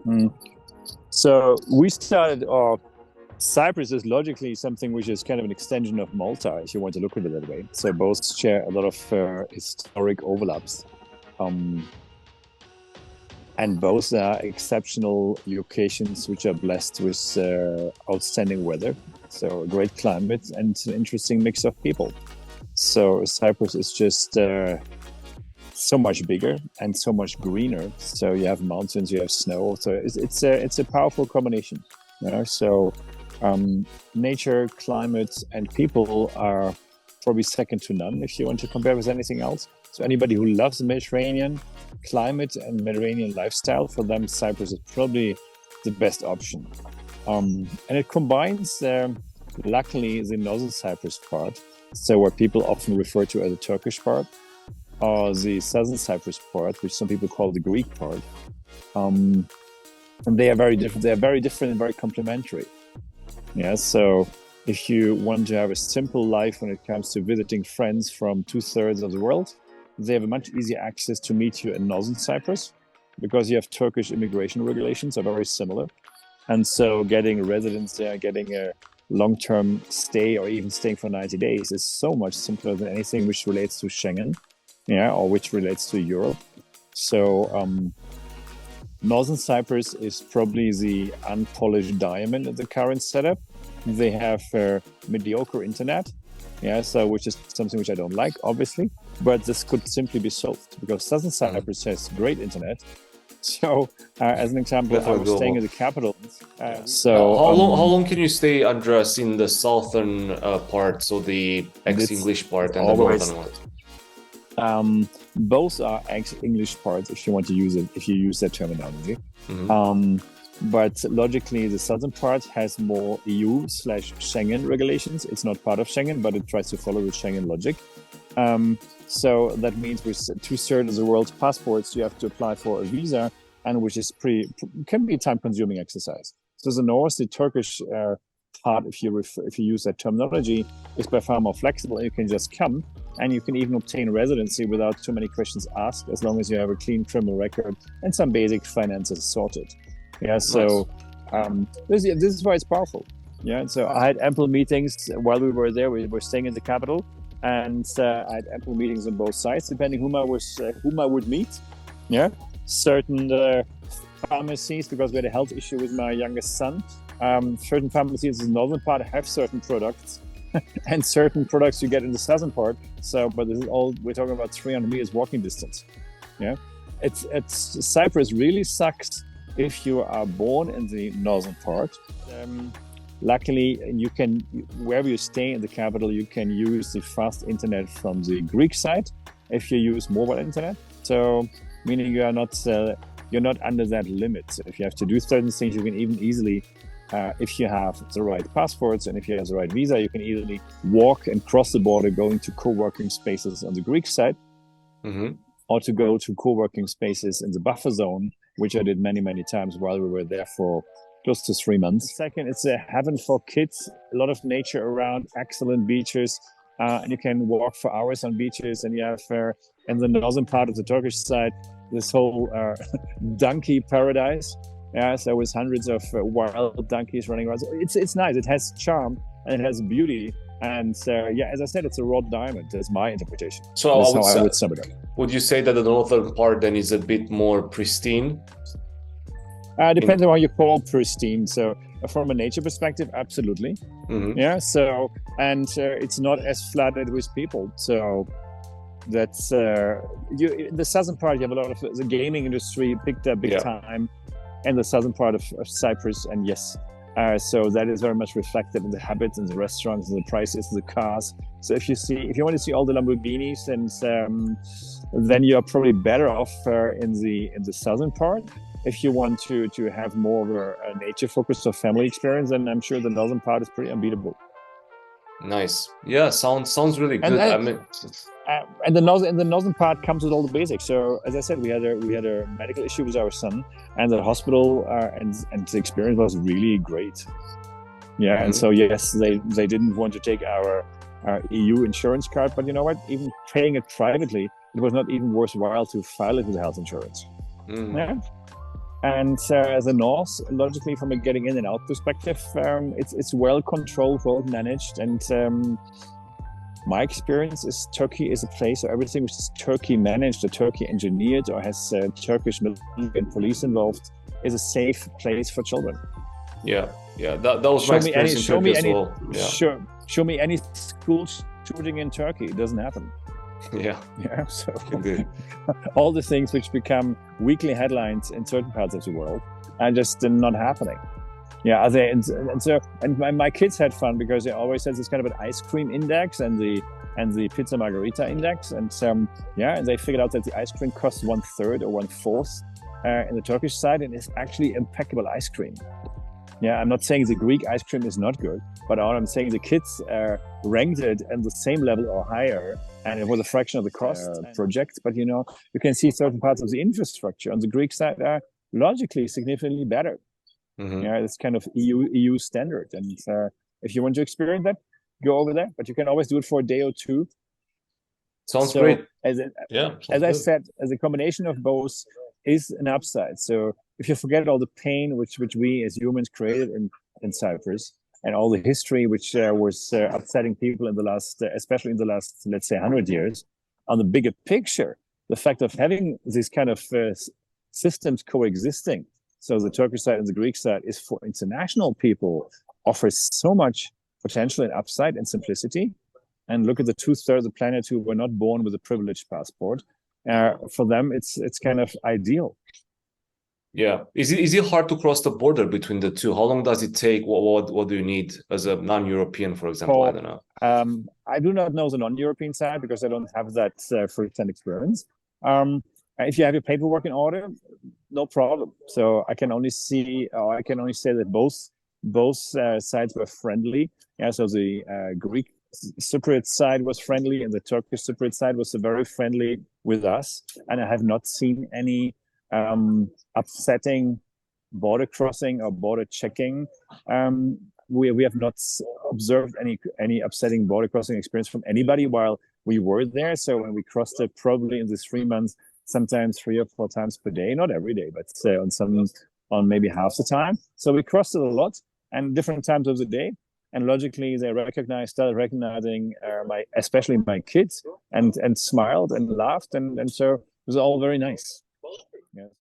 Mm. So we started, or Cyprus is logically something which is kind of an extension of Malta, if you want to look at it that way. So both share a lot of historic overlaps. Um, and both are exceptional locations which are blessed with outstanding weather. So a great climate and an interesting mix of people. So Cyprus is just so much bigger and so much greener. So you have mountains, you have snow. So it's a powerful combination. You know? So nature, climate, and people are probably second to none if you want to compare with anything else. So anybody who loves the Mediterranean climate and Mediterranean lifestyle, for them Cyprus is probably the best option. And it combines, luckily, the northern Cyprus part, so what people often refer to as the Turkish part, or the southern Cyprus part, which some people call the Greek part. And they are very different. They are very different and very complementary. Yeah. So if you want to have a simple life when it comes to visiting friends from 2/3 of the world, they have a much easier access to meet you in northern Cyprus because you have Turkish immigration regulations are very similar. And so getting residence there, getting a long-term stay or even staying for 90 days is so much simpler than anything which relates to Schengen, yeah, or which relates to Europe. So Northern Cyprus is probably the unpolished diamond of the current setup. They have mediocre internet, yeah, so which is something which I don't like, obviously. But this could simply be solved because Southern Cyprus has great internet. So, as an example, I was staying in the capital. How long can you stay, Andreas, in the southern part, so the ex-English part and the northern one? Both are ex-English parts, if you want to use it, if you use that terminology. But logically, the southern part has more EU/Schengen regulations. It's not part of Schengen, but it tries to follow the Schengen logic. So that means with 2/3 of the world's passports, you have to apply for a visa, and which is can be a time-consuming exercise. So the north, the Turkish part, if you use that terminology, is by far more flexible. You can just come, and you can even obtain residency without too many questions asked, as long as you have a clean criminal record and some basic finances sorted. Yeah, so this is why it's powerful. Yeah, so I had ample meetings while we were there. We were staying in the capital, and I had ample meetings on both sides, depending whom I would meet. Yeah, certain pharmacies, because we had a health issue with my youngest son. Certain pharmacies in the northern part have certain products, and certain products you get in the southern part. So, but this is all we're talking about 300 meters walking distance. Yeah, it's Cyprus really sucks if you are born in the northern part. Luckily, you can, wherever you stay in the capital, you can use the fast internet from the Greek side if you use mobile internet. So, meaning you're not under that limit. So if you have to do certain things, you can even easily, if you have the right passports and if you have the right visa, you can easily walk and cross the border going to co-working spaces on the Greek side, or to go to co-working spaces in the buffer zone, which I did many, many times while we were there for close to 3 months. Second, it's a heaven for kids. A lot of nature around, excellent beaches, and you can walk for hours on beaches. And you have, in the northern part of the Turkish side, this whole donkey paradise. Yeah, so with hundreds of wild donkeys running around. So it's nice. It has charm and it has beauty. And yeah, as I said, it's a raw diamond. That's my interpretation. So I would sum it up. Would you say that the northern part then is a bit more pristine? Depends on how you call pristine. So from a nature perspective, absolutely. Yeah. So, and it's not as flooded with people. So that's in the southern part, you have a lot of the gaming industry picked up big time in the southern part of Cyprus. And yes, so that is very much reflected in the habits and the restaurants and the prices and the cars. So if you want to see all the Lamborghinis, then you are probably better off in the southern part. If you want to have more of a nature focus or family experience, then I'm sure the northern part is pretty unbeatable. Nice. Yeah, sounds really good. And the northern part comes with all the basics. So as I said, we had a medical issue with our son, and the hospital and the experience was really great. Yeah, and so yes, they didn't want to take our EU insurance card, but you know what? Even paying it privately, it was not even worthwhile to file it with health insurance. Yeah. And the north, logically, from a getting in and out perspective, it's well controlled, well managed, and my experience is Turkey is a place, or everything which is Turkey managed or Turkey engineered or has Turkish military and police involved is a safe place for children. Yeah, yeah, that was my experience in Turkey as well. Yeah. Show me any school shooting in Turkey. It doesn't happen. Yeah, yeah. So indeed. all the things which become weekly headlines in certain parts of the world are just not happening. Yeah, and my kids had fun because they always had this kind of an ice cream index and the pizza margarita index, and and they figured out that the ice cream costs 1/3 or 1/4 in the Turkish side, and it's actually impeccable ice cream. Yeah, I'm not saying the Greek ice cream is not good, but all I'm saying the kids ranked it at the same level or higher, and it was a fraction of the cost project. But you can see certain parts of the infrastructure on the Greek side are logically significantly better. Mm-hmm. Yeah, it's kind of EU standard, and if you want to experience that, go over there. But you can always do it for a day or two. Sounds great. As I said, as a combination of both is an upside. So if you forget all the pain which we as humans created in Cyprus, and all the history which was upsetting people in the last, especially in the last, let's say, 100 years, on the bigger picture, the fact of having these kind of systems coexisting. So the Turkish side and the Greek side is for international people, offers so much potential and upside and simplicity. And look at the 2/3 of the planet who were not born with a privileged passport. For them, it's kind of ideal. Yeah. Is it hard to cross the border between the two? How long does it take? What do you need as a non-European, for example? I don't know. I do not know the non-European side because I don't have that first-hand experience. If you have your paperwork in order, no problem. So I can only say that both sides were friendly. Yeah, so the Greek Cypriot side was friendly, and the Turkish Cypriot side was very friendly with us. And I have not seen any upsetting border crossing or border checking. We have not observed any upsetting border crossing experience from anybody while we were there. So when we crossed it, probably in these 3 months, sometimes 3 or 4 times per day, not every day, but on maybe half the time. So we crossed it a lot and different times of the day. And logically, they started recognizing especially my kids, and smiled and laughed, and so it was all very nice. Yeah.